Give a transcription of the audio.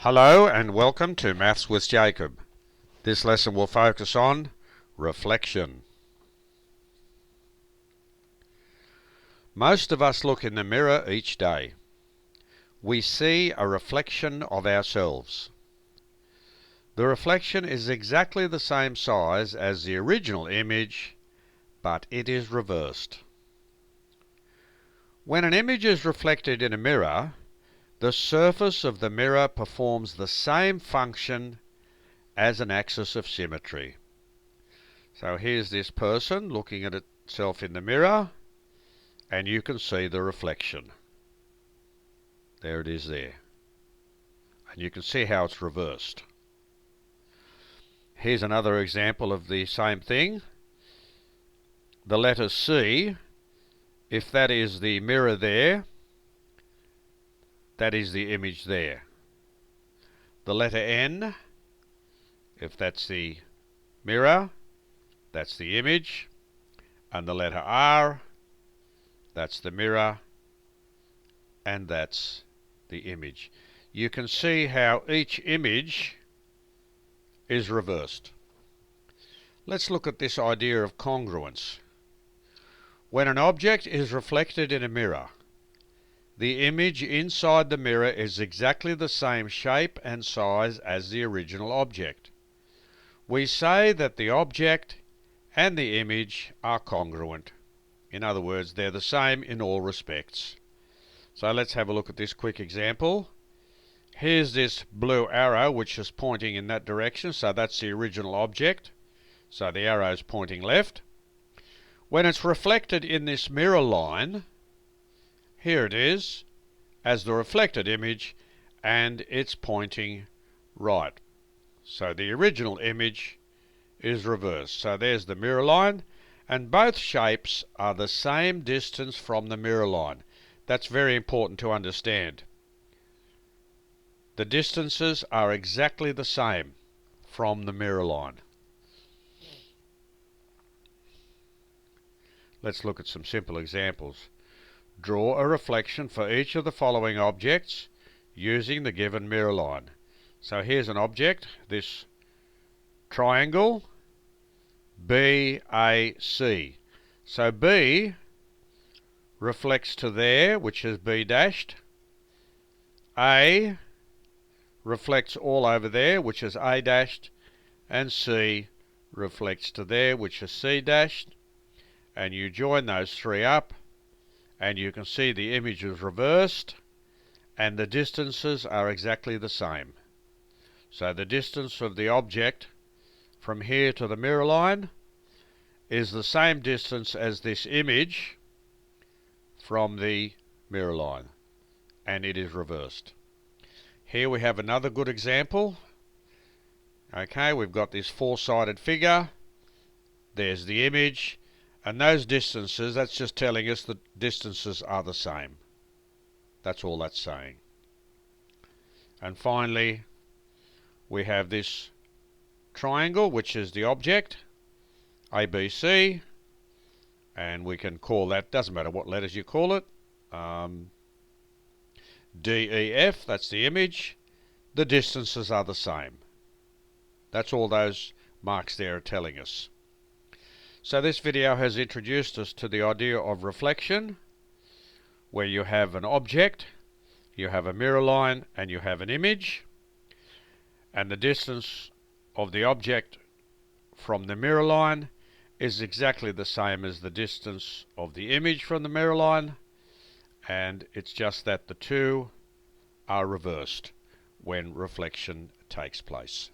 Hello and welcome to Maths with Jacob. This lesson will focus on reflection. Most of us look in the mirror each day. We see a reflection of ourselves. The reflection is exactly the same size as the original image, but it is reversed. When an image is reflected in a mirror, the surface of the mirror performs the same function as an axis of symmetry. So here's this person looking at itself in the mirror, and you can see the reflection. There it is there. And you can see how it's reversed. Here's another example of the same thing. The letter C, if that is the mirror there, that is the image there. The letter N, if that's the mirror, that's the image. And the letter R, that's the mirror, and that's the image. You can see how each image is reversed. Let's look at this idea of congruence. When an object is reflected in a mirror, the image inside the mirror is exactly the same shape and size as the original object. We say that the object and the image are congruent. In other words, they're the same in all respects. So let's have a look at this quick example. Here's this blue arrow which is pointing in that direction, so that's the original object. So the arrow is pointing left. When it's reflected in this mirror line, here it is as the reflected image, and it's pointing right. So the original image is reversed. So there's the mirror line, and both shapes are the same distance from the mirror line. That's very important to understand. The distances are exactly the same from the mirror line. Let's look at some simple examples. Draw a reflection for each of the following objects using the given mirror line. So here's an object, this triangle, BAC. So B reflects to there, which is B dashed. A reflects all over there, which is A dashed. And C reflects to there, which is C dashed. And you join those three up, and you can see the image is reversed, and the distances are exactly the same. So the distance of the object from here to the mirror line is the same distance as this image from the mirror line, and it is reversed. Here we have another good example. Okay, we've got this four-sided figure. There's the image. And those distances, that's just telling us the distances are the same. That's all that's saying. And finally, we have this triangle, which is the object, ABC. And we can call that, doesn't matter what letters you call it, DEF, that's the image. The distances are the same. That's all those marks there are telling us. So this video has introduced us to the idea of reflection, where you have an object, you have a mirror line, and you have an image. And the distance of the object from the mirror line is exactly the same as the distance of the image from the mirror line. And it's just that the two are reversed when reflection takes place.